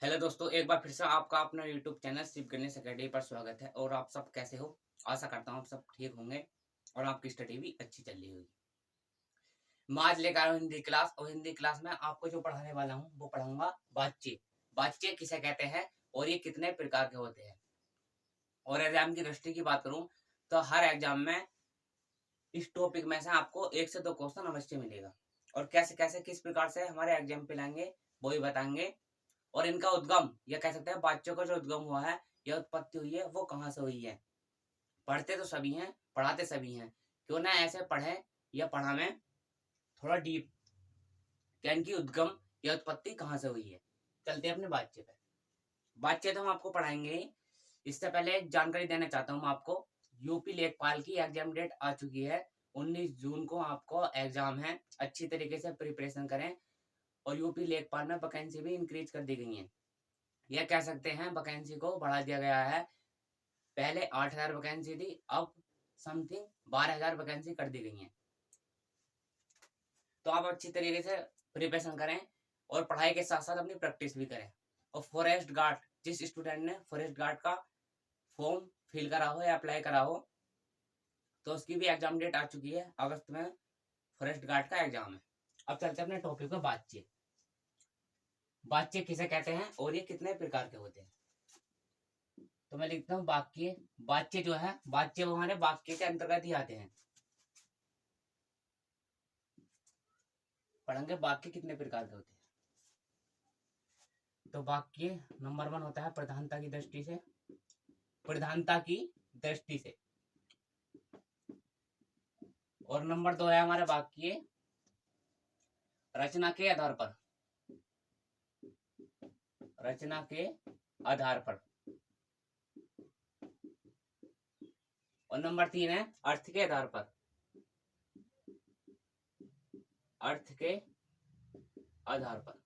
Hello दोस्तों, एक बार फिर से आपका अपना YouTube channel Shiv Ganesh academy पर स्वागत है। और आप सब कैसे हो? आशा करता हूँ आप सब ठीक होंगे और आपकी स्टडी भी अच्छी चल रही होगी। मैं आज लेकर आया हूँ हिंदी क्लास, और हिंदी क्लास में आपको जो पढ़ाने वाला हूँ वो पढ़ाऊंगा बातचीत। बातचीत किसे कहते हैं और ये कितने प्रकार के होते हैं। और एग्जाम की दृष्टि की बात करूँ तो हर एग्जाम में इस टॉपिक में से आपको 1 से 2 क्वेश्चन अवश्य मिलेगा। और कैसे कैसे किस प्रकार से हमारे एग्जाम पे लाएंगे वो भी बताएंगे। और इनका उद्गम या कह सकते हैं बच्चों का जो उद्गम हुआ है या उत्पत्ति हुई है वो कहाँ से हुई है। पढ़ते तो सभी हैं, पढ़ाते सभी हैं, क्यों ना ऐसे पढ़े या पढ़ावें थोड़ा डीप कि इनकी उद्गम या उत्पत्ति कहाँ से हुई है। चलते हैं अपने बातचीत पे। बातचीत हम आपको पढ़ाएंगे ही। इससे पहले एक जानकारी देना चाहता हूँ मैं आपको। यूपी लेखपाल की एग्जाम डेट आ चुकी है। 19 जून को आपको एग्जाम है। अच्छी तरीके से प्रिपरेशन करें। और यूपी लेखपाल में वैकेंसी भी इंक्रीज कर दी गई है। यह कह सकते हैं वैकेंसी को बढ़ा दिया गया है। पहले 8,000 वैकेंसी थी, अब समथिंग 12,000 वैकेंसी कर दी गई है। तो आप अच्छी तरीके से प्रिपरेशन करें और पढ़ाई के साथ साथ अपनी प्रैक्टिस भी करें। और फॉरेस्ट गार्ड, जिस स्टूडेंट ने फॉरेस्ट गार्ड का फॉर्म फिल करा हो या अप्लाई करा हो तो उसकी भी एग्जाम डेट आ चुकी है। अगस्त में फॉरेस्ट गार्ड का एग्जाम है। अब चलते हैं अपने टॉपिक पे। बातचीत। बातचीत किसे कहते हैं और ये कितने प्रकार के होते हैं। तो मैं लिखता हूँ वाक्य। वाक्य जो है, वाक्य वो हमारे वाक्य के अंतर्गत ही आते हैं। पढ़ेंगे वाक्य कितने प्रकार के होते हैं। तो वाक्य नंबर 1 होता है प्रधानता की दृष्टि से। प्रधानता की दृष्टि से। और नंबर 2 है हमारा वाक्य रचना के आधार पर। रचना के आधार पर। और नंबर 3 है अर्थ के आधार पर। अर्थ के आधार पर।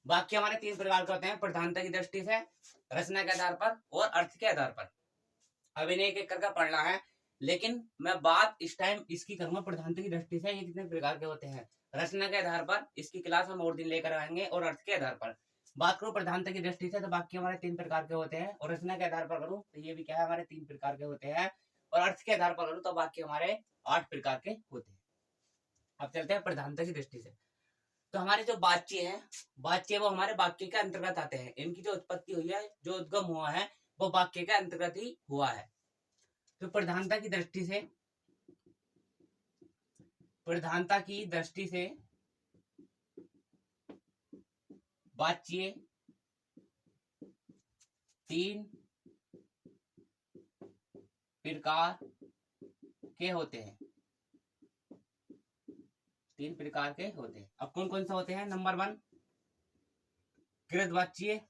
वाक्य हमारे 3 प्रकार के होते हैं, प्रधानता की दृष्टि से, रचना के आधार पर और अर्थ के आधार पर। अब इन्हें एक एक करके पढ़ना है, लेकिन मैं बात इस टाइम इसकी करूंगा प्रधानता की दृष्टि से ये कितने प्रकार के होते हैं। रचना के आधार पर इसकी क्लास हम और दिन लेकर आएंगे। और अर्थ के आधार पर बात करूं प्रधानता की दृष्टि से तो वाक्य हमारे 3 प्रकार के होते हैं। और रचना के आधार पर करूं तो ये भी क्या है, हमारे 3 प्रकार के होते हैं। और अर्थ के आधार पर करूं तो वाक्य हमारे 8 प्रकार के होते हैं। अब चलते हैं प्रधानता की दृष्टि से। तो हमारे जो वाच्य है, वाच्य वो हमारे वाक्य के अंतर्गत आते हैं। इनकी जो उत्पत्ति हुई है, जो उद्गम हुआ है वो वाक्य के अंतर्गत ही हुआ है। तो प्रधानता की दृष्टि से, प्रधानता की दृष्टि से वाच्य 3 प्रकार के होते हैं। 3 प्रकार के होते हैं। अब कौन कौन से होते हैं। नंबर 1 कृतवाच्य।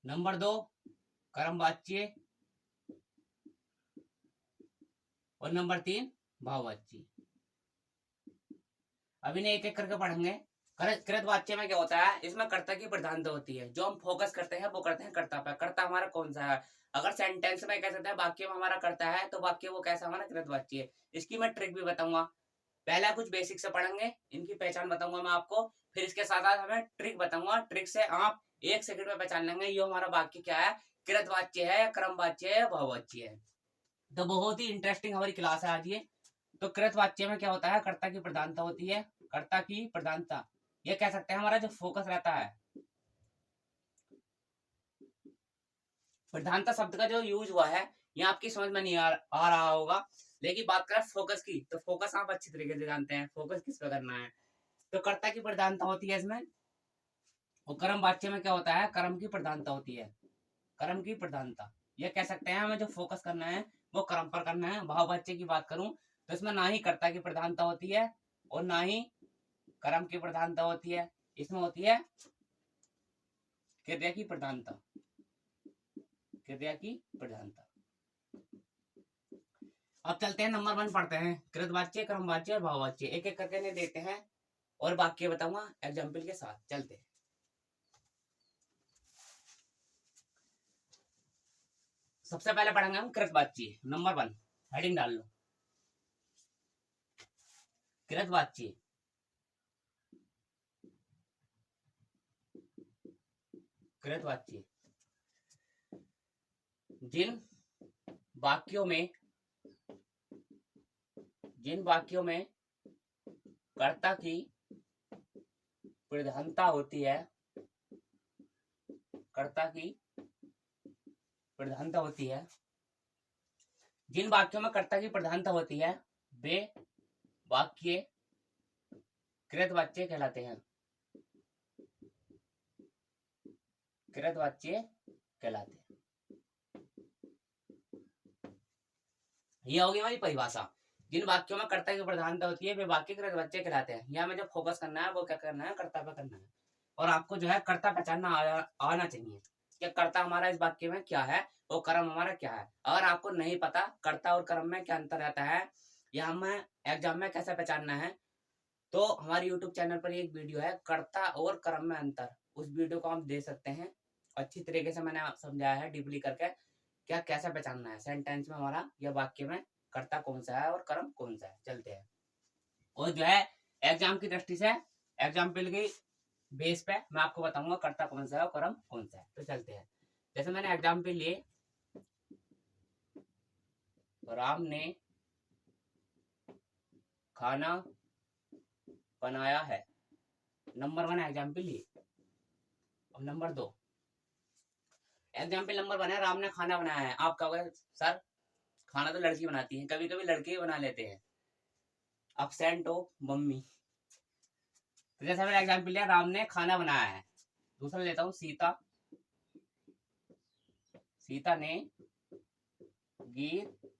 नंबर 2 कर्मवाच्य। और नंबर 3 भाववाच्य। अब इन्हें एक एक करके पढ़ेंगे। कृतवाच्य में क्या होता है, इसमें कर्ता की प्रधानता होती है। जो हम फोकस करते हैं वो करते हैं कर्ता पर। कर्ता हमारा कौन सा है। अगर सेंटेंस में कह सकते हैं वाक्य में हमारा कर्ता है तो वाक्य वो कैसा हमारा कृतवाच्य है। इसकी मैं ट्रिक भी बताऊंगा। पहला कुछ बेसिक से पढ़ेंगे, इनकी पहचान बताऊंगा मैं आपको। फिर इसके साथ साथ हमें ट्रिक बताऊंगा। ट्रिक से आप 1 सेकंड में पहचान लेंगे ये हमारा वाक्य क्या है, कृतवाच्य है, क्रमवाच्य है, भाववाच्य है। तो बहुत ही इंटरेस्टिंग हमारी क्लास है आज ये। तो कृतवाच्य में क्या होता है, कर्ता की प्रधानता होती है। कर्ता की प्रधानता ये कह सकते हैं हमारा जो फोकस रहता है। प्रधानता शब्द का जो यूज हुआ है ये आपकी समझ में नहीं आ रहा होगा। लेकिन बात करें फोकस की तो फोकस आप अच्छी तरीके से जानते हैं फोकस किस पे करना है। तो कर्ता की प्रधानता होती है इसमें। और कर्म वाच्य में क्या होता है, कर्म की प्रधानता होती है। कर्म की प्रधानता ये कह सकते हैं हमें जो फोकस करना है वो कर्म पर करना है। भाव वाच्य की बात करूं तो इसमें ना ही कर्ता की प्रधानता होती है और ना ही कर्म की प्रधानता होती है। इसमें होती है क्रिया की प्रधानता। क्रिया की प्रधानता। अब चलते हैं नंबर 1 पढ़ते हैं। कृतवाच्य, क्रमवाच्य और भाववाच्य एक एक करके नहीं देते हैं और वाक्य बताऊंगा एग्जाम्पल के साथ। चलते हैं। सबसे पहले पढ़ेंगे हम कृतवाच्य। नंबर 1 हेडिंग डाल लो। कृतवाच्य कृतवाच्य जिन वाक्यों में कर्ता की प्रधानता होती है, जिन वाक्यों में कर्ता की प्रधानता होती है वे वाक्य कृतवाच्य कहलाते हैं। ये होगी हमारी परिभाषा। जिन वाक्यों में कर्ता की प्रधानता होती है वे वाक्य कृतवाच्य कहलाते हैं। यहाँ में जो फोकस करना है वो क्या करना है, कर्ता पे करना है। और आपको जो है कर्ता पहचानना आना चाहिए कि कर्ता हमारा इस वाक्य में क्या है और कर्म हमारा क्या है। अगर आपको नहीं पता कर्ता और कर्म में क्या अंतर रहता है या हमें एग्जाम में कैसे पहचानना है, तो हमारे YouTube चैनल पर एक वीडियो है कर्ता और कर्म में अंतर, उस वीडियो को आप दे सकते हैं। अच्छी तरीके से मैंने समझाया है डीपली करके क्या कैसे पहचानना है सेंटेंस में हमारा या वाक्य में कर्ता कौन सा है और कर्म कौन सा है। चलते हैं और जो है एग्जाम की दृष्टि से एग्जाम्पल की बेस पे मैं आपको बताऊंगा कर्ता कौन सा है और कर्म कौन सा है। तो चलते हैं, जैसे मैंने एग्जाम्पल लिए राम ने खाना बनाया है, नंबर 1 एग्जाम्पल लिए। और नंबर 2 एग्जाम्पल नंबर 1 है राम ने खाना बनाया है। आप कहोगे सर खाना तो लड़की बनाती है, कभी कभी लड़के ही बना लेते हैं, अपसेंट हो मम्मी। तो जैसे मैंने एग्जाम्पल लिया राम ने खाना बनाया है। दूसरा लेता हूँ सीता ने गीत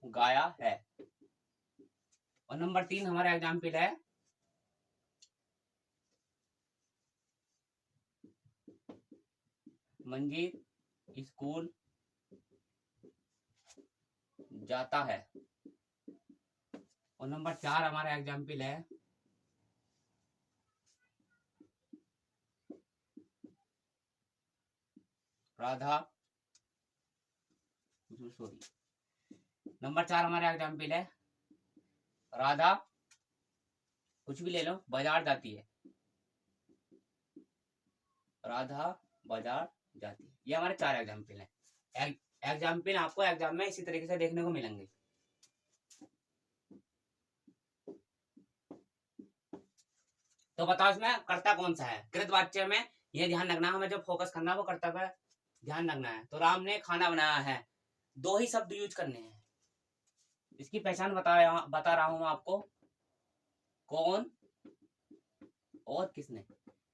गाया है। और नंबर 3 हमारा एग्जाम्पल है मंजीत स्कूल जाता है। और नंबर 4 हमारा एग्जाम्पल है राधा नंबर 4 हमारा एग्जाम्पल है राधा कुछ भी ले लो बाजार जाती है, राधा बाजार जाती है। ये हमारे 4 एग्जाम्पल है। एग्जाम्पल आपको एग्जाम में इसी तरीके से देखने को मिलेंगे। तो बताओ इसमें कर्ता कौन सा है। कृतवाच्य में ये ध्यान रखना, हमें जो फोकस करना है वो कर्ता पे ध्यान रखना है। तो राम ने खाना बनाया है, 2 ही शब्द यूज करने हैं। इसकी पहचान बता रहा हूं आपको, कौन और किसने,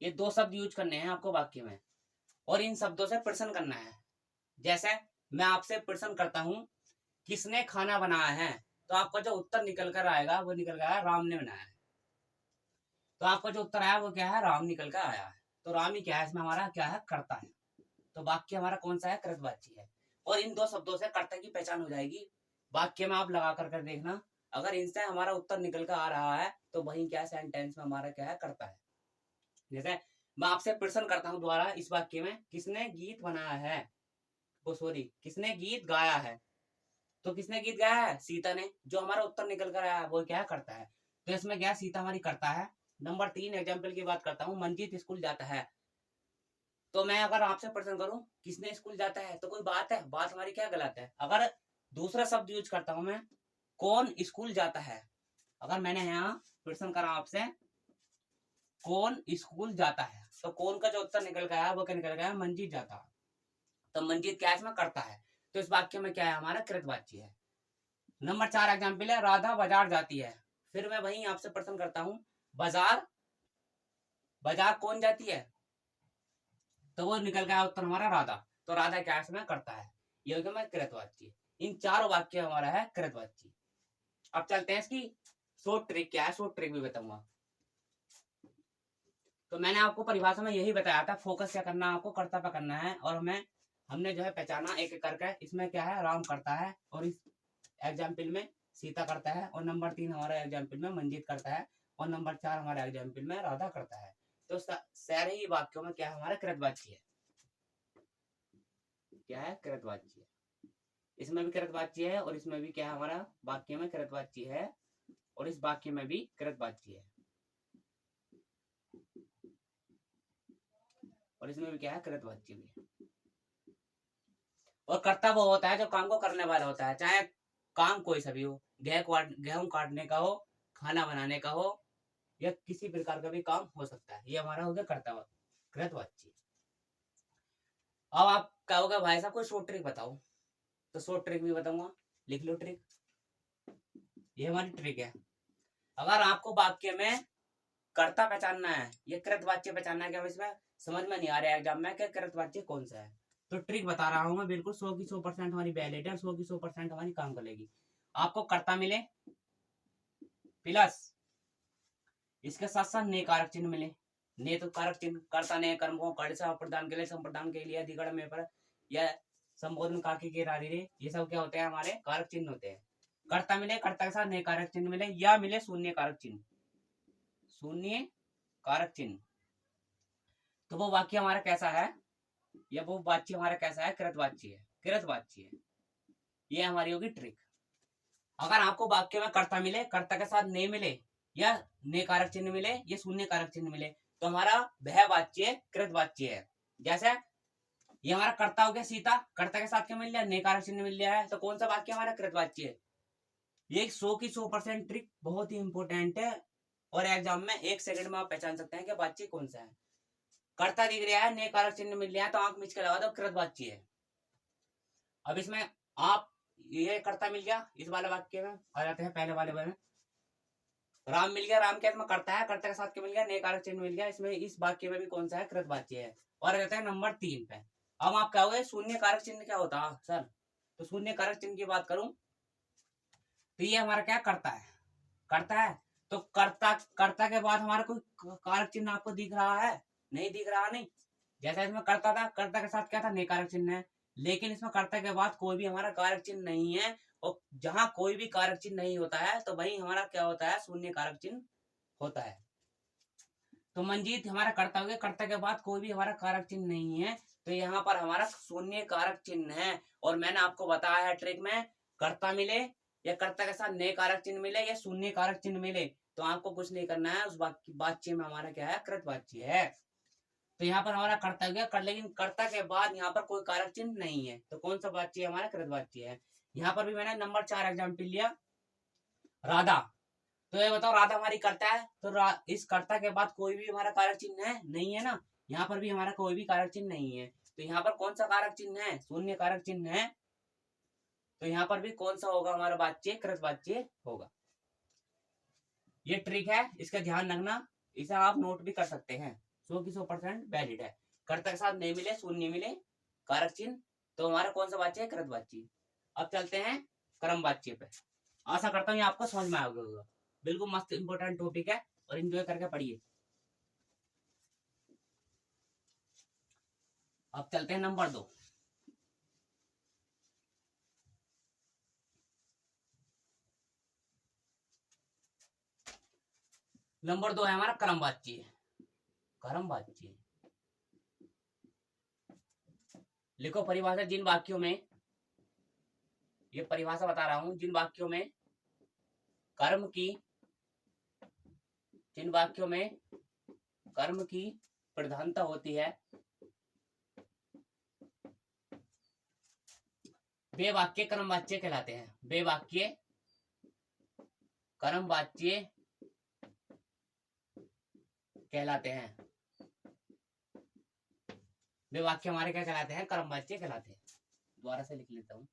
ये 2 शब्द यूज करने हैं आपको वाक्य में और इन शब्दों से प्रश्न करना है। जैसे मैं आपसे प्रश्न करता हूं किसने खाना बनाया है, तो आपका जो उत्तर निकल कर आएगा वो निकल कर आया राम ने बनाया है। तो आपका जो उत्तर आया वो क्या है, राम निकल कर आया है। तो राम ही क्या है, इसमें हमारा क्या है, कर्ता है। तो वाक्य हमारा कौन सा है, कृतवाची है। और इन 2 शब्दों से कर्ता की पहचान हो जाएगी। वाक्य में आप लगा कर देखना, अगर इनसे हमारा उत्तर निकल कर आ रहा है तो वही क्या सेंटेंस में हमारा क्या है, कर्ता है। जैसे मैं आपसे प्रश्न करता हूं द्वारा इस वाक्य में किसने गीत बनाया है, वो सॉरी किसने गीत गाया है। तो किसने गीत गाया है, सीता ने। जो हमारा उत्तर निकल कर आया वो क्या है, करता है। तो इसमें क्या सीता हमारी करता है। नंबर 3 एग्जाम्पल की बात करता हूँ, मंजीत स्कूल जाता है। तो मैं अगर आपसे प्रश्न करूं किसने स्कूल जाता है, तो कोई बात है, बात हमारी क्या गलत है। अगर दूसरा शब्द यूज करता हूं मैं, कौन स्कूल जाता है। अगर मैंने यहाँ प्रश्न करा आपसे कौन स्कूल जाता है, तो कौन का जो उत्तर निकल गया वो क्या निकल गया, मंजीत जाता है। तो मंजीत क्या इसमें करता है। तो इस वाक्य में क्या है, हमारा कृतवाची है। नंबर 4 एग्जाम्पल है राधा बाजार जाती है। फिर मैं वही आपसे प्रश्न करता हूं बाजार कौन जाती है, तो वो निकल गया उत्तर हमारा राधा। तो राधा क्या इसमें करता है, ये हो गया हमारा कृतवाची। इन 4 वाक्य हमारा है कृतवाची। अब चलते हैं इसकी शॉर्ट ट्रिक क्या है, शॉर्ट ट्रिक भी बताऊंगा। तो मैंने आपको परिभाषा में यही बताया था, फोकस क्या करना, आपको कर्ता पे करना है। और हमने जो है पहचाना एक एक करके, इसमें क्या है, राम करता है और इस एग्जाम्पल में सीता करता है। और नंबर 3 हमारा एग्जाम्पल में मंजीत करता है। और नंबर 4 हमारे एग्जाम्पल में राधा करता है। तो सारे ही वाक्यों में क्या हमारा कृतवाची है, क्या है, कृतवाची है। इसमें भी कृतवाची है और इसमें भी क्या हमारा वाक्य में कृतवाची है और इस वाक्य में भी कृतवाची है। और और इसमें भी क्या है, कृतवाच्य भी है। और कर्ता वो होता है जो काम को करने वाला होता है, चाहे काम कोई सा भी हो, गेहूं काटने का हो, खाना बनाने का हो, या किसी प्रकार का भी काम हो सकता है। ये हमारा हो गया कर्ता कृतवाच्य। अब आप कहोगे भाई साहब कोई शॉर्ट ट्रिक बताओ, तो शॉर्ट ट्रिक भी बताऊंगा, लिख लो ट्रिक। ये हमारी ट्रिक है। अगर आपको वाक्य में कर्ता पहचानना है, ये कृतवाच्य पहचानना है, क्या इसमें समझ में नहीं आ रहा है एग्जाम में कि कृतवाच्य कौन सा है, तो ट्रिक बता रहा हूं मैं, बिल्कुल 100 की 100% हमारी वैलिड है, 100 की 100% हमारी काम करेगी। आपको कर्ता मिले प्लस इसके साथ साथ ने कारक चिन्ह मिले। ने तो कारक चिन्ह, कर्ता ने कर्म को कर्ण से अप्रदान के लिए, संप्रदान के लिए, अधिकरण में पर या संबोधन काकी के रारी रे, ये सब क्या होते हैं, हमारे कारक चिन्ह होते हैं। कर्ता मिले, कर्ता के साथ ने कारक चिन्ह मिले, या मिले शून्य कारक चिन्ह, शून्य कारक चिन्ह, तो वो वाक्य हमारा कैसा है, या वो वाच्य हमारा कैसा है, कृतवाच्य है, कृतवाच्य है। ये हमारी होगी ट्रिक। अगर आपको वाक्य में कर्ता मिले, कर्ता के साथ ने मिले, या ने कारक चिन्ह मिले, या शून्य कारक चिन्ह मिले, तो हमारा वह वाच्य कृतवाच्य है। जैसे ये हमारा कर्ता हो गया सीता, कर्ता के साथ क्या मिल लिया, ने कारक चिन्ह मिल लिया है, तो कौन सा वाक्य हमारा कृतवाच्य है। ये 100 की 100% ट्रिक बहुत ही इंपॉर्टेंट है, और एग्जाम में 1 सेकंड में आप पहचान सकते हैं कि वाच्य कौन सा है। कर्ता दिख रहा है, ने कारक चिन्ह मिल रहा है, तो आंख मिच के लगा दो कृतवाच्य है। अब इसमें आप ये कर्ता मिल गया, इस वाले वाक्य में आ जाते हैं पहले वाले में, राम मिल गया, राम क्या इसमें कर्ता है, कर्ता के साथ क्या मिल गया, ने कारक चिन्ह मिल गया, इसमें इस वाक्य में भी कौन सा है, कृतवाच्य है। और आ जाता है नंबर 3 पे। अब आप कहोगे शून्य कारक चिन्ह क्या होता है सर, तो शून्य कारक चिन्ह की बात करूं तो ये हमारा क्या करता है, करता है, तो कर्ता के बाद हमारा कोई कारक चिन्ह आपको दिख रहा है, नहीं दिख रहा, नहीं। जैसा इसमें कर्ता था, कर्ता के साथ क्या था, ने कारक चिन्ह है, लेकिन इसमें कर्ता के बाद कोई भी हमारा कारक चिन्ह नहीं है, और जहां कोई भी कारक चिन्ह नहीं होता है तो वही हमारा क्या होता है, शून्य कारक चिन्ह होता है। तो मंजीत हमारा कर्ता हो गया, कर्ता के बाद कोई भी हमारा कारक चिन्ह नहीं है, तो यहाँ पर हमारा शून्य कारक चिन्ह है। और मैंने आपको बताया है ट्रिक में, कर्ता मिले या कर्ता के साथ ने कारक चिन्ह मिले या शून्य कारक चिन्ह मिले, तो आपको कुछ नहीं करना है, उस वाच्य में हमारा क्या है, कृतवाच्य है। तो यहाँ पर हमारा कर्ता हो गया कर, लेकिन कर्ता के बाद यहाँ पर कोई कारक चिन्ह नहीं है, तो कौन सा वाच्य हमारा, कृतवाच्य है। यहाँ पर भी मैंने नंबर 4 एग्जाम्पल लिया, राधा। तो ये बताओ राधा हमारी कर्ता है, तो इस कर्ता के बाद कोई भी हमारा कारक चिन्ह है, नहीं है ना, यहाँ पर भी हमारा कोई भी कारक चिन्ह नहीं है, तो यहाँ पर कौन सा कारक चिन्ह है, शून्य कारक चिन्ह है, तो यहाँ पर भी कौन सा होगा, हमारा वाच्य कृतवाच्य होगा। ये ट्रिक है, इसका ध्यान रखना, इसे आप नोट भी कर सकते हैं, 100 की 100% वैलिड है। कर्ता के साथ नहीं मिले, शून्य मिले कारक चिन्ह, तो हमारा कौन सा वाच्य है, कृतवाच्य। अब चलते हैं क्रम वाच्य पे। आशा करता हूँ आपको समझ में आ गया होगा, बिल्कुल मस्त इंपोर्टेंट टॉपिक है, और एंजॉय करके पढ़िए। अब चलते हैं नंबर 2। नंबर 2 है हमारा क्रमवाच्य। क्रमवाच्य लिखो परिभाषा, जिन वाक्यों में, ये परिभाषा बता रहा हूं, जिन वाक्यों में कर्म की, जिन वाक्यों में कर्म की प्रधानता होती है, वे वाक्य क्रमवाच्य कहलाते हैं। वे वाक्य क्रमवाच्य कहलाते हैं। वे वाक्य हमारे क्या कहलाते हैं, क्रमवाच्य कहलाते हैं। दोबारा से लिख लेता हूं,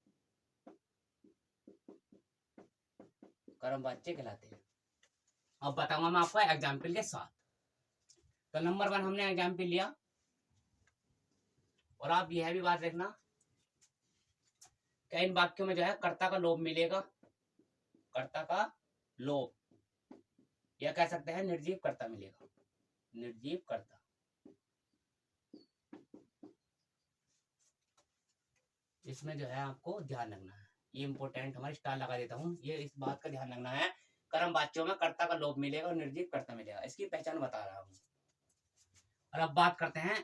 क्रमवाच्य कहलाते हैं। अब बताऊंगा मैं आपको एग्जाम्पल के साथ। तो नंबर 1 हमने एग्जाम्पल लिया, और आप यह भी बात रखना कि इन वाक्यों में जो है कर्ता का लोप मिलेगा, कर्ता का लोप, या कह सकते हैं निर्जीव कर्ता मिलेगा, निर्जीव कर्ता। इसमें जो है आपको ध्यान रखना है, ये इंपॉर्टेंट, हमारी स्टार लगा देता हूँ, ये इस बात का ध्यान रखना है, कर्म वाच्यों में कर्ता का लोप मिलेगा और निर्जीव कर्ता मिलेगा, इसकी पहचान बता रहा हूँ। और अब बात करते हैं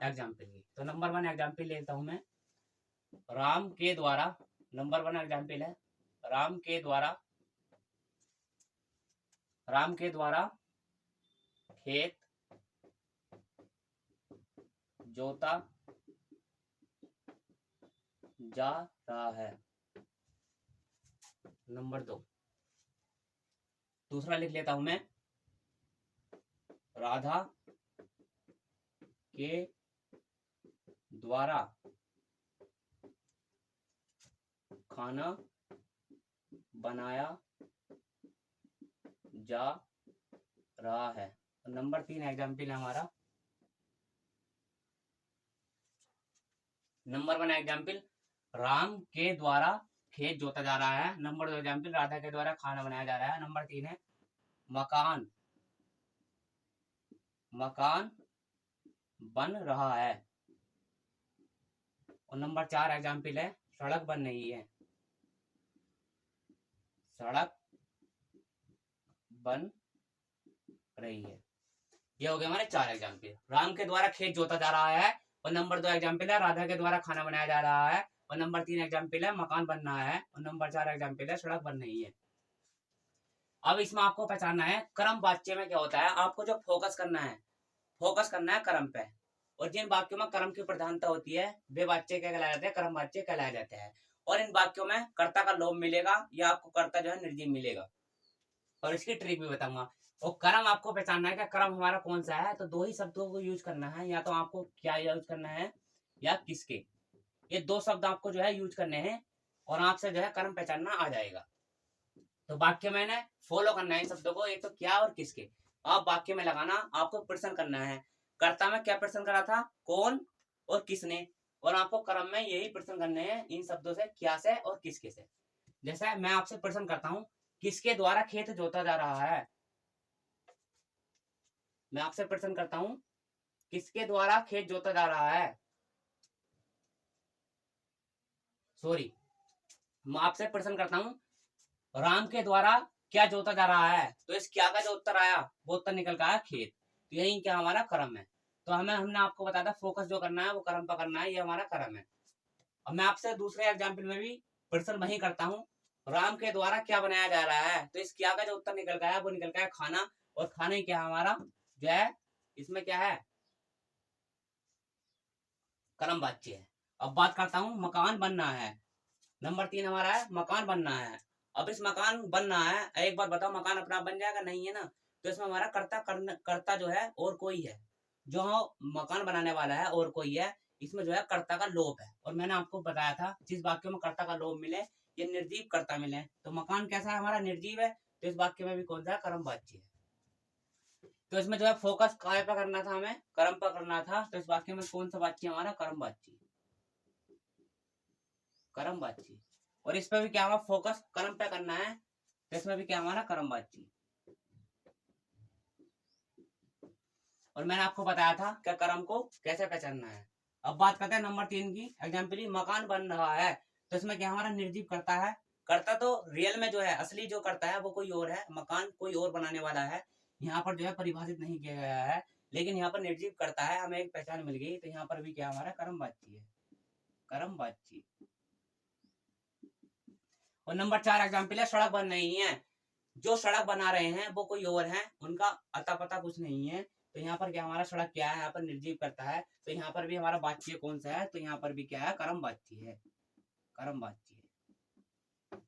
एग्जाम्पल की। तो नंबर 1 एग्जाम्पल लेता हूं मैं, राम के द्वारा, नंबर 1 एग्जाम्पल है, राम के द्वारा, राम के द्वारा खेत जोता जा रहा है। नंबर 2, दूसरा लिख लेता हूं मैं, राधा के द्वारा खाना बनाया जा रहा है। नंबर 3 एग्जाम्पल है हमारा, नंबर 1 एग्जाम्पल, राम के द्वारा खेत जोता जा रहा है। नंबर 2 एग्जाम्पल, राधा के द्वारा खाना बनाया जा रहा है। नंबर 3 है मकान बन रहा है। और नंबर 4 एग्जाम्पल है, सड़क बन रही है। सड़क बन रही है। ये हो गए हमारे 4 एग्जाम्पल। राम के द्वारा खेत जोता जा रहा है, और नंबर 2 एग्जाम्पल है, राधा के द्वारा खाना बनाया जा रहा है। और नंबर 3 एग्जाम्पल है, मकान बन रहा है। और नंबर 4 एग्जाम्पल है, सड़क बन रही है। अब इसमें आपको पहचानना है क्रम वाक्य में क्या होता है। आपको जो फोकस करना है क्रम पे, और जिन वाक्यों में क्रम की प्रधानता होती है वे वाक्य क्या कहलाए जाते हैं, क्रम वाक्य कहलाए जाते हैं। और इन वाक्यों में कर्ता का लोभ मिलेगा या आपको कर्ता जो है निर्जीव मिलेगा। और इसकी ट्रिक भी बताऊंगा। और क्रम आपको पहचानना है कि क्रम हमारा कौन सा है। तो 2 ही शब्दों को यूज करना है, या तो आपको क्या यूज करना है या किसके। ये 2 शब्द आपको जो है यूज करने हैं, और आपसे जो है क्रम पहचानना आ जाएगा। तो वाक्य में फॉलो करना है इन शब्दों को, एक तो क्या और किसके। आप वाक्य में लगाना, आपको प्रश्न करना है। कर्ता में क्या प्रश्न करा था, कौन और किसने। और आपको क्रम में यही प्रश्न करने हैं इन शब्दों से, क्या से और किसके से। जैसे मैं आपसे प्रश्न करता हूं, किसके द्वारा खेत जोता जा रहा है। मैं आपसे प्रश्न करता हूं, किसके द्वारा खेत जोता जा रहा है। सॉरी, मैं आपसे प्रश्न करता हूं, राम के द्वारा क्या जोता जा रहा है। तो इस क्या का जो उत्तर आया, वो उत्तर निकल का आया खेत। तो यही क्या हमारा क्रम है। तो हमने आपको बताया था फोकस जो करना है वो क्रम पर करना है, ये हमारा क्रम है। अब मैं आपसे दूसरे एग्जाम्पल में भी प्रश्न वही करता हूँ, राम के द्वारा क्या बनाया जा रहा है। तो इस क्या का जो उत्तर निकल गया है वो निकल गया है खाना। और खाने क्या हमारा जो है, इसमें क्या है, क्रम वाच्य है। अब बात करता हूँ, मकान बनना है। नंबर 3 हमारा है मकान बनना है। अब इस मकान बनना है, एक बार बताओ, मकान अपना बन जाएगा, नहीं है ना। तो इसमें हमारा कर्ता जो है और कोई है, जो मकान बनाने वाला है और कोई है। इसमें जो है कर्ता का लोप है। और मैंने आपको बताया था, जिस वाक्य में कर्ता का लोप मिले ये निर्जीव कर्ता मिले। तो मकान कैसा है, हमारा निर्जीव है। तो इस वाक्य में भी कौन सा है, क्रम वाच्य है। तो इसमें जो है फोकस काय पर करना था, हमें क्रम पर करना था। तो इस वाक्य में कौन सा वाच्य हमारा, क्रम वाच्य, क्रम वाच्य। और इस पर भी क्या हमारा फोकस क्रम पे करना है। तो इसमें भी क्या हमारा, क्रम वाच्य। और मैंने आपको बताया था कि क्रम को कैसे पहचानना है। अब बात करते हैं नंबर 3 की एग्जाम्पल, मकान बन रहा है। तो इसमें क्या हमारा निर्जीव करता है। करता तो रियल में जो है, असली जो करता है वो कोई और है, मकान कोई और बनाने वाला है। यहाँ पर जो है परिभाषित नहीं किया गया है, लेकिन यहाँ पर निर्जीव करता है, हमें एक पहचान मिल गई। तो यहाँ पर भी क्या हमारा, क्रम वाच्य है, क्रम वाच्य। और नंबर 4 एग्जाम्पल है, सड़क बन रही है। जो सड़क बना रहे हैं वो कोई और है, उनका अता पता कुछ नहीं है। तो यहाँ पर क्या हमारा सड़क क्या है, यहाँ पर निर्जीव करता है। तो यहाँ पर भी हमारा वाच्य कौन सा है, तो यहाँ पर भी क्या है, क्रम वाच्य है, क्रम वाच्य है।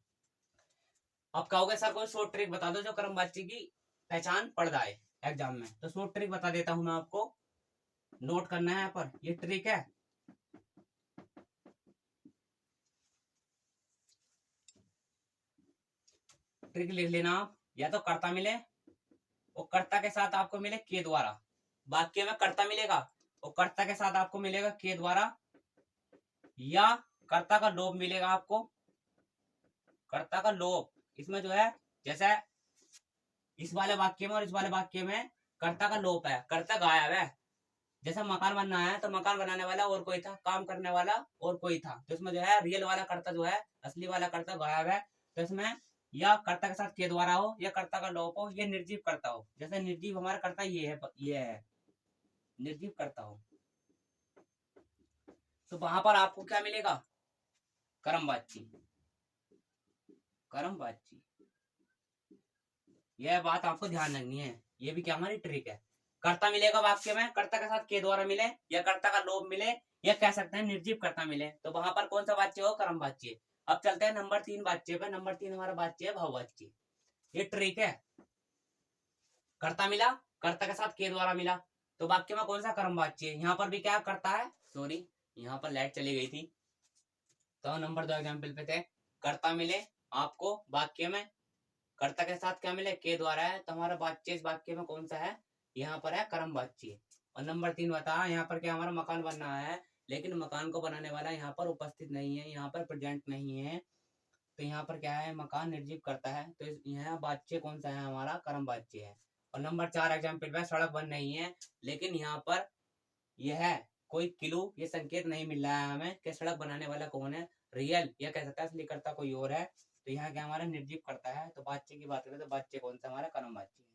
अब कहोगे सर कोई शॉर्ट ट्रिक बता दो जो क्रम वाच्य की पहचान पड़ जाए एग्जाम में। तो शॉर्ट ट्रिक बता देता हूं मैं आपको, नोट करना है यहाँ पर, ये ट्रिक है। ट्रिक लिख लेना आप, या तो कर्ता मिले, और कर्ता के साथ आपको मिले के द्वारा। वाक्य में कर्ता मिलेगा और कर्ता के साथ आपको मिलेगा के द्वारा, या कर्ता का लोभ मिलेगा आपको, कर्ता का लोभ। इसमें जो है, जैसे इस वाले वाक्य में और इस वाले वाक्य में कर्ता का लोप है, कर्ता गायब है। जैसे मकान बनना है तो मकान बनाने वाला और कोई था, काम करने वाला और कोई था। तो इसमें जो है रियल वाला कर्ता जो है, असली वाला कर्ता गायब है। तो इसमें या कर्ता के साथ के द्वारा हो, या कर्ता का लोप हो, या निर्जीव कर्ता हो। जैसे निर्जीव हमारा कर्ता ये है निर्जीव कर्ता हो, तो वहां पर आपको क्या मिलेगा, क्रम वाच्य, क्रम वाच्य। यह बात आपको ध्यान रखनी है, ये भी क्या हमारी ट्रिक है। कर्ता मिलेगा वाक्य में, कर्ता के साथ के द्वारा मिले या कर्ता का लोभ मिले या कह सकते हैं निर्जीव कर्ता मिले, तो वहां पर कौन सा वाच्य हो, कर्म वाच्य। अब चलते हैं नंबर 3 वाच्य पे। नंबर 3 हमारा वाच्य है भाववाच्य। ये ट्रिक है, कर्ता मिला, कर्ता के साथ के द्वारा मिला, तो वाक्य में कौन सा कर्म वाच्य है। यहाँ पर भी क्या करता है, सॉरी यहाँ पर लाइट चली गई थी, तो नंबर 2 एग्जाम्पल पे थे, कर्ता मिले आपको वाक्य में, कर्ता के साथ क्या मिले, के द्वारा है, तो हमारा वाच्य इस वाक्य में कौन सा है, यहाँ पर है कर्म वाच्य। और नंबर 3 बता, यहाँ पर क्या हमारा मकान बन रहा है, लेकिन मकान को बनाने वाला यहाँ पर उपस्थित नहीं है, यहाँ पर प्रेजेंट नहीं है, तो यहाँ पर क्या है, मकान निर्जीव करता है, तो यहाँ वाच्य कौन सा है, हमारा कर्म वाच्य है। और नंबर 4 एग्जाम्पल में सड़क बन रही है, लेकिन यहाँ पर यह कोई क्लू, ये संकेत नहीं मिल रहा है हमें कि सड़क बनाने वाला कौन है, रियल या कह सकता है असली कर्ता कोई और है, तो यहाँ क्या हमारा निर्जीव करता है, तो वाच्य की बात करें तो वाच्य कौन सा, हमारा कर्म वाच्य है।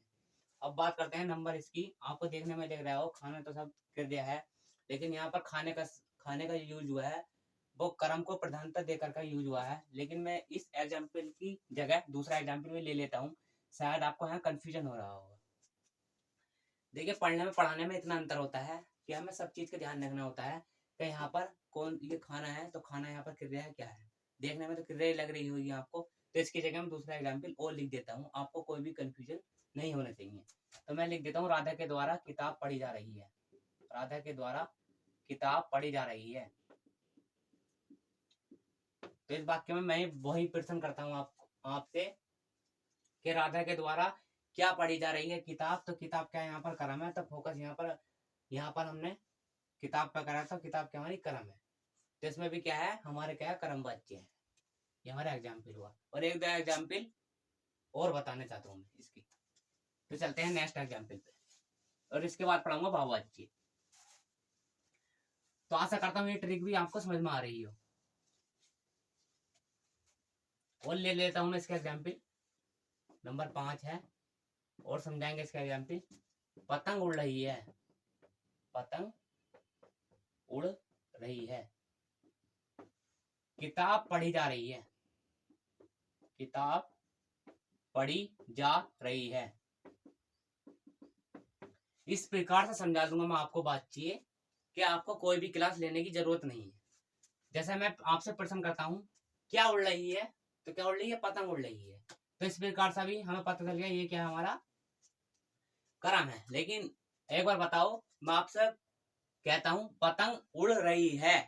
अब बात करते हैं नंबर इसकी, आपको देखने में लग रहा हो खाना तो सब क्रिया है, लेकिन यहाँ पर खाने का यूज हुआ है, वो कर्म को प्रधानता देकर का यूज हुआ है, लेकिन मैं इस एग्जाम्पल की जगह दूसरा एग्जाम्पल में ले लेता हूँ, शायद आपको यहाँ कंफ्यूजन हो रहा होगा। देखिए पढ़ने में पढ़ाने में इतना अंतर होता है कि हमें सब चीज का ध्यान रखना होता है कि यहाँ पर कौन, ये खाना है तो खाना यहाँ पर क्रिया है क्या है, देखने में तो क्रिया लग रही होगी आपको, तो इसकी जगह मैं दूसरा एग्जाम्पल और लिख देता हूँ, आपको कोई भी कंफ्यूजन नहीं होना चाहिए। तो मैं लिख देता हूँ, राधा के द्वारा किताब पढ़ी जा रही है, राधा के द्वारा किताब पढ़ी जा रही है। तो इस वाक्य में मैं वही प्रश्न करता हूँ आपसे कि राधा के द्वारा क्या पढ़ी जा रही है, किताब, तो किताब क्या यहाँ पर कर्म है, तो फोकस यहाँ पर हमने किताब पर करा था, किताब क्या हमारी कर्म है, तो इसमें भी क्या है, हमारे क्या है, कर्म वाच्य है। ये हमारा एग्जाम्पल हुआ, और एक दो एग्जाम्पल और बताना चाहता हूँ मैं इसकी, तो चलते हैं नेक्स्ट एग्जाम्पल पे, और इसके बाद पढ़ाऊंगा भाववाच्य। तो आशा करता हूँ ये ट्रिक भी आपको समझ में आ रही हो। और ले लेता हूँ मैं इसका एग्जाम्पल, नंबर 5 है, और समझाएंगे इसका एग्जाम्पल। पतंग उड़ रही है, पतंग उड़ रही है, किताब पढ़ी जा रही है, किताब पढ़ी जा रही है। इस प्रकार से समझा दूंगा मैं आपको बातचीत कि आपको कोई भी क्लास लेने की जरूरत नहीं है। जैसे मैं आपसे प्रश्न करता हूँ क्या उड़ रही है, तो क्या उड़ रही है, पतंग उड़ रही है, तो इस प्रकार से भी हमें पता चल गया ये क्या हमारा कर्म है। लेकिन एक बार बताओ, मैं आपसे कहता हूँ पतंग उड़ रही है,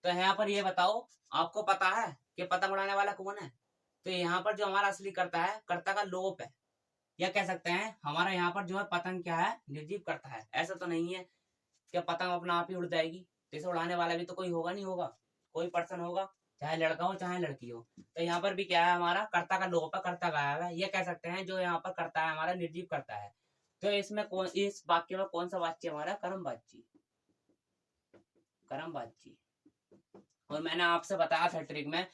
तो यहाँ पर ये बताओ आपको पता है कि पतंग उड़ाने वाला कौन है, तो यहाँ पर जो हमारा असली कर्ता है, कर्ता का लोप है, या कह सकते हैं हमारा यहाँ पर जो है पतंग क्या है, निर्जीव करता है। ऐसा तो नहीं है कि पतंग अपना आप ही उड़ जाएगी, तो इसे उड़ाने वाला भी तो कोई होगा, नहीं होगा, कोई पर्सन होगा, चाहे लड़का हो चाहे लड़की हो। तो यहाँ पर भी क्या है, हमारा कर्ता का लोप है, कर्ता गायब है, ये कह सकते हैं जो यहाँ पर करता है हमारा निर्जीव करता है। तो इसमें कौन, इस वाक्य में कौन सा वाच्य हमारा, कर्म वाच्य, कर्म वाच्य। और मैंने आपसे बताया था ट्रिक में,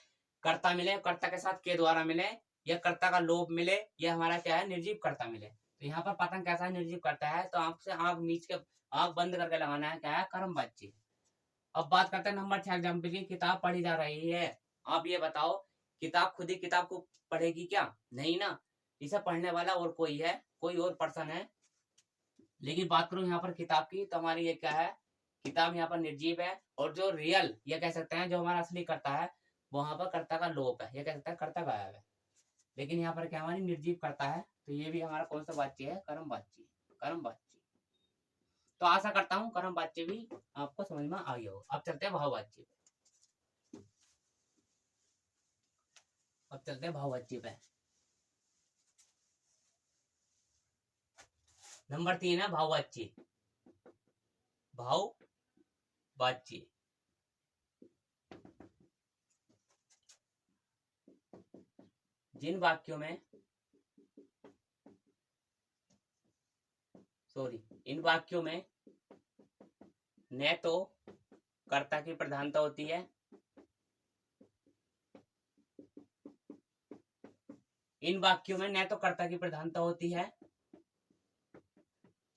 कर्ता मिले, कर्ता के साथ के द्वारा मिले, या कर्ता का लोभ मिले, या हमारा क्या है, निर्जीव कर्ता मिले। तो यहाँ पर पतंग कैसा निर्जीव करता है, तो आपसे आंख मीच के, आंख बंद करके लगाना है, क्या है, कर्म वाच्य। अब बात करते हैं नंबर 6 एग्जाम्पल की, किताब पढ़ी जा रही है। आप ये बताओ, किताब खुद ही किताब को पढ़ेगी क्या, नहीं ना, इसे पढ़ने वाला और कोई है, कोई और पर्सन है। लेकिन बात करूं यहाँ पर किताब की, तो हमारी ये क्या है, किताब यहाँ पर निर्जीव है, और जो रियल ये कह सकते हैं जो हमारा असली कर्ता है, वहां पर कर्ता का लोप है, ये कह सकते हैं कर्ता गायब है। लेकिन यहाँ पर क्या हमारी निर्जीव करता है, तो ये भी हमारा कौन सा वाच्य है, कर्म वाच्य, कर्म वाच्य। तो आशा करता हूँ कर्म वाच्य भी आपको समझ में आ गया हो। अब चलते हैं भाववाच्य पे, अब चलते हैं भाववाच्य पे। नंबर 3 है भाववाच्य, भाववाच्य। जिन वाक्यों में, सॉरी, इन वाक्यों में न तो कर्ता की प्रधानता होती है, इन वाक्यों में न तो कर्ता की प्रधानता होती है,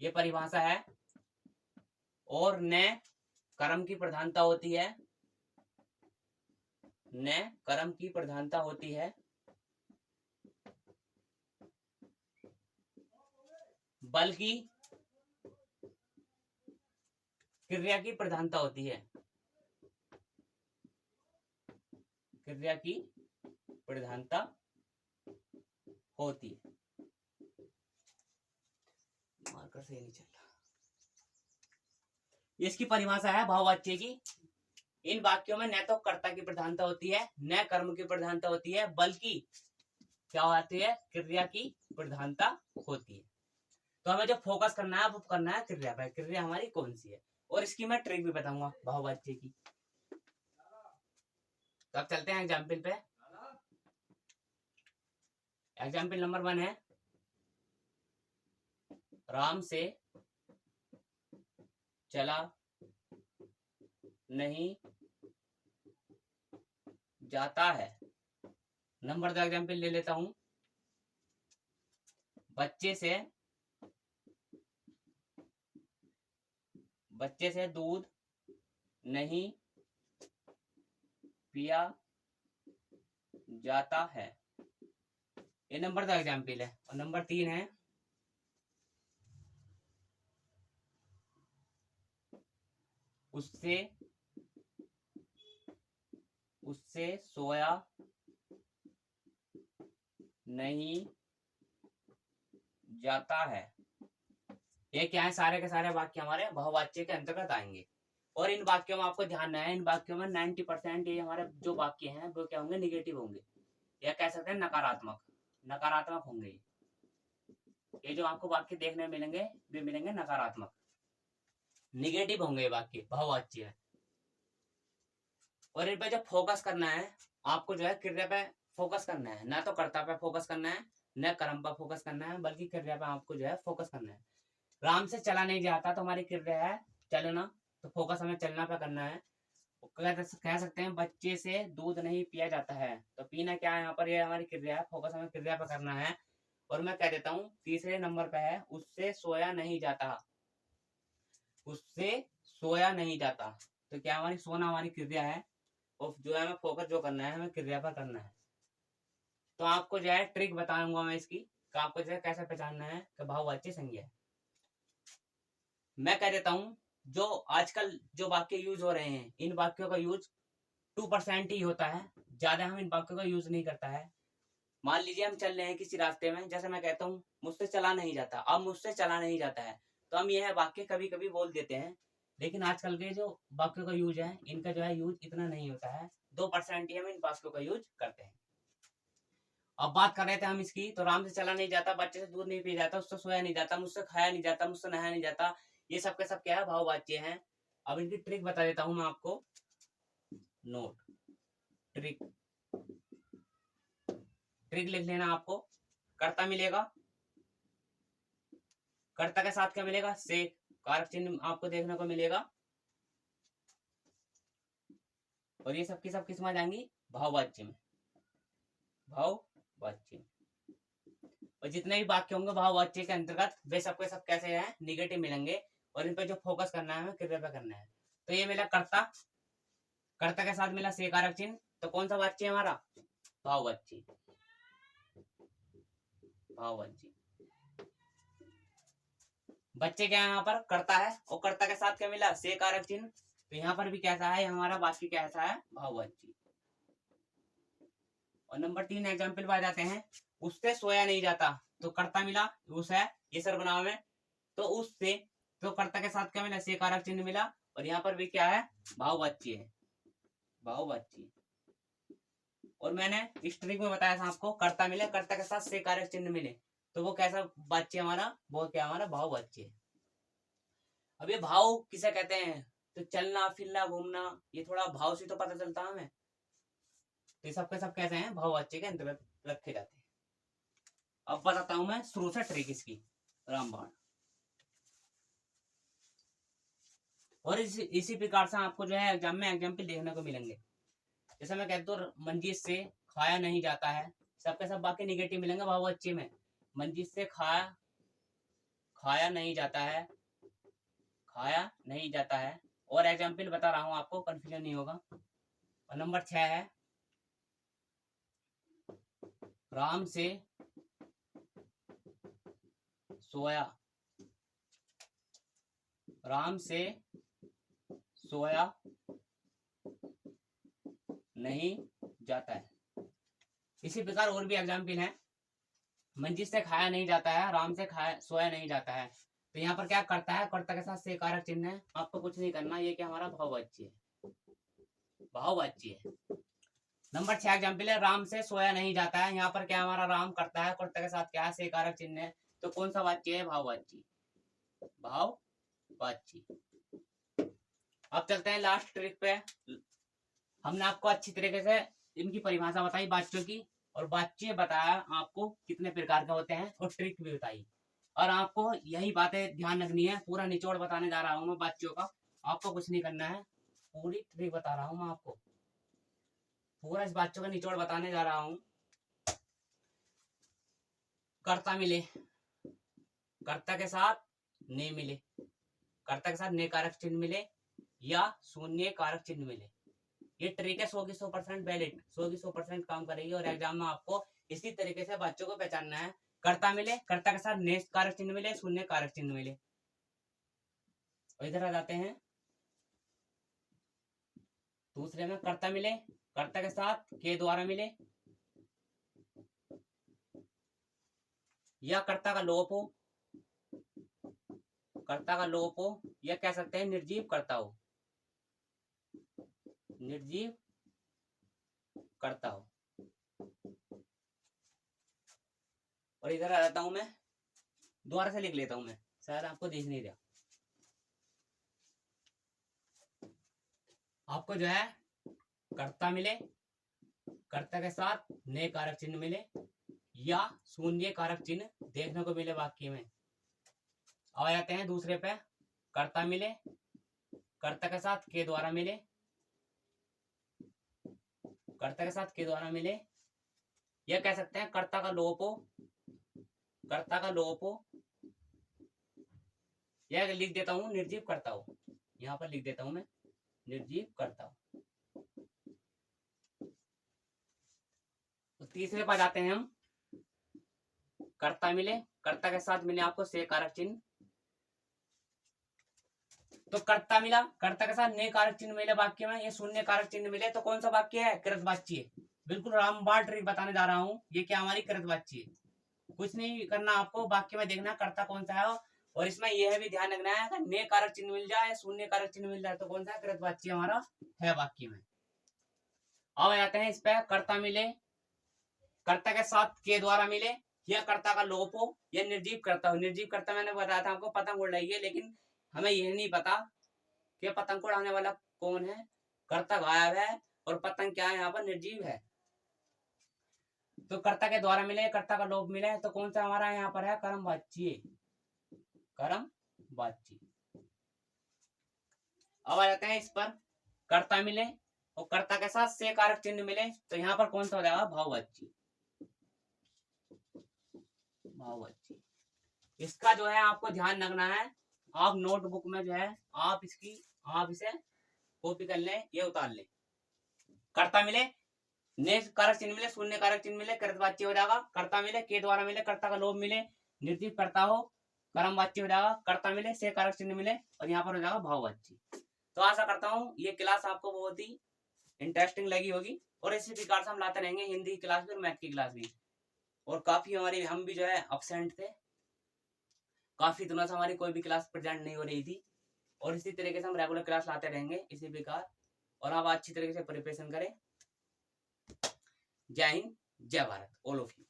ये परिभाषा है, और न कर्म की प्रधानता होती है, न कर्म की प्रधानता होती है, बल्कि क्रिया की प्रधानता होती है, क्रिया की प्रधानता होती है। मार्कर सही नहीं चल रहा। इसकी परिभाषा है बहुवाच्य की, इन वाक्यों में न तो कर्ता की प्रधानता होती है, न कर्म की प्रधानता होती है, बल्कि क्या होती है, क्रिया की प्रधानता होती है। तो हमें जो फोकस करना है वो करना है क्रिया पर, क्रिया हमारी कौन सी है, और इसकी मैं ट्रिक भी बताऊंगा बहुवाच्य की। तो अब चलते हैं एग्जाम्पल पे। एग्जाम्पल नंबर 1 है, राम से चला नहीं जाता है। नंबर 2 एग्जाम्पल ले लेता हूं, बच्चे से दूध नहीं पिया जाता है। ये नंबर 2 एग्जाम्पल है। और नंबर 3 है, उससे सोया नहीं जाता है। ये क्या है, सारे के सारे वाक्य हमारे बहुवाच्य के अंतर्गत आएंगे। और इन वाक्यों में आपको ध्यान है, इन वाक्यों में 90% ये हमारे जो वाक्य हैं वो क्या होंगे, निगेटिव होंगे, या कह सकते हैं नकारात्मक होंगे। ये जो आपको वाक्य देखने मिलेंगे वे मिलेंगे नकारात्मक, निगेटिव होंगे वाक्य, बहुवाच्य है। और इन पे जो फोकस करना है आपको, जो है क्रिया पे फोकस करना है, ना तो कर्ता पे फोकस करना है, न कर्म पर फोकस करना है, बल्कि क्रिया पे आपको जो है फोकस करना है। राम से चला नहीं जाता तो हमारी क्रिया है चलना, तो फोकस हमें चलना पे करना है। कह सकते हैं बच्चे से दूध नहीं पिया जाता है, तो पीना क्या है यहाँ पर, ये हमारी क्रिया है, फोकस हमें क्रिया पे करना है। और मैं कह देता हूँ तीसरे नंबर पे है, उससे सोया नहीं जाता, उससे सोया नहीं जाता। तो क्या हमारी सोना हमारी क्रिया है, और जो है हमें फोकस जो करना है हमें क्रिया पर करना है। तो आपको जो है ट्रिक बताऊंगा मैं इसकी, कि आपको जो है कैसे पहचानना है कि बहुवाच्य संज्ञा है। मैं कह देता हूं, जो आजकल जो वाक्य यूज हो रहे हैं, इन वाक्यों का यूज 2% ही होता है, ज्यादा हम इन वाक्यों का यूज नहीं करता है। मान लीजिए हम चल रहे हैं किसी रास्ते में, जैसे मैं कहता हूँ मुझसे चला नहीं जाता, अब मुझसे चला नहीं जाता है, तो हम यह वाक्य कभी कभी बोल देते हैं। लेकिन आजकल के जो वाक्यों का यूज है, इनका जो है यूज इतना नहीं होता है, 2% ही हम इन वाक्यों का यूज करते हैं। अब बात कर रहे थे हम इसकी, तो राम से चला नहीं जाता, बच्चे से दूध नहीं पी जाता, उससे सोया नहीं जाता, मुझसे खाया नहीं जाता, मुझसे नहाया नहीं जाता, ये सब के सब क्या है, बहुवाच्य हैं। अब इनकी ट्रिक बता देता हूं मैं आपको, नोट ट्रिक, ट्रिक लिख लेना आपको। कर्ता मिलेगा, कर्ता के साथ क्या मिलेगा, से, कारक चिन्ह आपको देखने को मिलेगा, और ये सब की सब किस में आ जाएंगी, बहुवाच्य में, बहुवाच्य में। और जितने भी वाक्य होंगे बहुवाच्य के अंतर्गत, वे सबके सब कैसे हैं, निगेटिव मिलेंगे, और इन पे जो फोकस करना है हमें क्रिया पे करना है। तो ये मिला कर्ता, कर्ता के साथ मिला से कारक चिन्ह, तो कौन सा वाच्य है हमारा, बहुवाच्य, बहुवाच्य। बच्चे क्या है यहाँ पर, कर्ता है, और कर्ता के साथ क्या मिला, से कारक चिन्ह, तो यहाँ पर भी कैसा है, हमारा वाक्य कैसा है, बहुवाच्य। और नंबर 3 एग्जाम्पल पे आ जाते हैं, उससे सोया नहीं जाता, तो कर्ता मिला उस है, ये सर्वनाम है, तो उससे, तो कर्ता के साथ क्या मिला, से कारक चिन्ह मिला, और यहाँ पर भी क्या है, बहुवाच्य है, बहुवाच्य। और मैंने इस ट्रिक में बताया था आपको, कर्ता मिले, कर्ता के साथ से कारक चिन्ह मिले, तो वो कैसा वाच्य हमारा, वो क्या हमारा बहुवाच्य है। अब ये भाव किसे कहते हैं, तो चलना फिरना घूमना, ये थोड़ा भाव से तो पता चलता है हमें, तो ये सब के सब कैसे हैं, बहुवाच्य के अंतर्गत रखे जाते हैं। अब बताता हूं मैं शुरू से ट्रिक इसकी, रामबाण। और इसी प्रकार से आपको जो है एग्जाम में एग्जाम्पल देखने को मिलेंगे। जैसे मैं कहता हूँ मंजिल से खाया नहीं जाता है, सबके सब बाकी निगेटिव मिलेंगे बहुवच्य में। मंजिल से खाया नहीं जाता है, खाया नहीं जाता है। और एग्जाम्पल बता रहा हूं आपको, कंफ्यूजन नहीं होगा। और नंबर 6 है, राम से सोया, राम से सोया नहीं जाता है। इसी प्रकार और भी एग्जाम्पल है। मंजिल से खाया नहीं जाता है, आराम से खाया सोया नहीं जाता है। तो यहाँ पर क्या करता है, कर्ता के साथ से कारक चिन्ह है, आपको कुछ नहीं करना, ये क्या हमारा भाववाच्य है, भाववाच्य है। नंबर 6 एग्जाम्पल है, राम से सोया नहीं जाता है। यहाँ पर क्या हमारा राम करता है, कर्ता के साथ क्या है, से कारक चिन्ह है, तो कौन सा वाच्य है, भाववाच्य, भाववाच्य। अब चलते हैं लास्ट ट्रिक पे। हमने आपको अच्छी तरीके से इनकी परिभाषा बताई वाच्यों की, और वाच्य बताया आपको कितने प्रकार के होते हैं, और ट्रिक भी बताई। और आपको यही बातें ध्यान रखनी है, पूरा निचोड़ बताने जा रहा हूँ मैं वाच्यों का, आपको कुछ नहीं करना है, पूरी ट्रिक बता रहा हूँ मैं आपको, पूरा इस वाच्यों का निचोड़ बताने जा रहा हूँ। कर्ता मिले, कर्ता के साथ ने मिले, कर्ता के साथ ने कारक चिन्ह मिले या शून्य कारक चिन्ह मिले, ये ट्रिक है 100 की 100% वैलिड, 100 की 100% काम करेगी। और एग्जाम में आपको इसी तरीके से बच्चों को पहचानना है। कर्ता मिले, कर्ता के साथ ने कारक चिन्ह मिले, शून्य कारक चिन्ह मिले। और इधर आ जाते हैं दूसरे में, कर्ता मिले, कर्ता के साथ के द्वारा मिले या कर्ता का लोप हो, कर्ता का लोप हो, या कह सकते हैं निर्जीव कर्ता हो, निर्जीव कर्ता हो। और इधर आ जाता हूं मैं, दोबारा से लिख लेता हूं मैं, शायद आपको दिख नहीं रहा। आपको जो है कर्ता मिले, कर्ता के साथ ने कारक चिन्ह मिले या शून्य कारक चिन्ह देखने को मिले वाक्य में। अब आ जाते हैं दूसरे पे, कर्ता मिले, कर्ता के साथ के द्वारा मिले, कर्ता के साथ के द्वारा मिले, यह कह सकते हैं कर्ता का लोप हो, कर्ता का लोप हो, यह लिख देता हूं निर्जीव कर्ता हो, यहां पर लिख देता हूं मैं निर्जीव कर्ता हो। तो तीसरे पर जाते हैं हम, कर्ता मिले, कर्ता के साथ मिले आपको से कारक चिन्ह, तो कर्ता मिला, कर्ता के साथ ने कारक चिन्ह मिले वाक्य में, ये शून्य कारक चिन्ह मिले, तो कौन सा वाक्य है, कृतवाच्य। बिल्कुल रामबाण ट्रिक बताने जा रहा हूँ, ये क्या हमारी कृतवाच्य है। कुछ नहीं करना आपको, वाक्य में देखना कर्ता कौन सा है, और इसमें यह भी ध्यान रखना है अगर ने कारक चिन्ह मिल जाए, शून्य कारक चिन्ह मिल जाए, तो कौन सा कृतवाच्य हमारा है वाक्य में। अब आते हैं इस पे, कर्ता मिले, कर्ता के साथ के द्वारा मिले या कर्ता का लोप हो या निर्जीव कर्ता हो। निर्जीव कर्ता मैंने बताया था आपको, पतंग उड़ रही है, लेकिन हमें यह नहीं पता कि पतंग को उड़ाने वाला कौन है, कर्ता गायब है और पतंग क्या है, यहाँ पर निर्जीव है। तो कर्ता के द्वारा मिले, कर्ता का लोप मिले, तो कौन सा हमारा यहाँ पर है, कर्मवाच्य, कर्मवाच्य। अब आ जाते हैं इस पर, कर्ता मिले और कर्ता के साथ से कारक चिन्ह मिले, तो यहाँ पर कौन सा हो जाएगा, भाववाच्य, भाववाच्य। इसका जो है आपको ध्यान रखना है, आप नोटबुक में जो है आप इसे कॉपी कर लें, ये उतार लें। कर्ता मिले, ने कारक चिन्ह मिले, शून्य कारक चिन्ह मिले, कृतवाच्य हो जाएगा। कर्ता मिले, के द्वारा मिले, कर्ता का लोप मिले, निर्जीव कर्ता हो, कर्मवाच्य हो जाएगा। कर्ता मिले, से कारक चिन्ह मिले, और यहाँ पर हो जाएगा भाववाच्य। तो आशा करता हूँ ये क्लास आपको बहुत ही इंटरेस्टिंग लगी होगी, और इसी प्रकार से हम लाते रहेंगे हिंदी की क्लास भी और मैथ की क्लास भी। और काफी हमारी, हम भी जो है एब्सेंट थे, काफी दिनों से हमारी कोई भी क्लास प्रेजेंट नहीं हो रही थी, और इसी तरीके से हम रेगुलर क्लास लाते रहेंगे इसी प्रकार। और आप अच्छी तरीके से प्रिपरेशन करें। जय हिंद, जय भारत, ऑल ऑफ यू।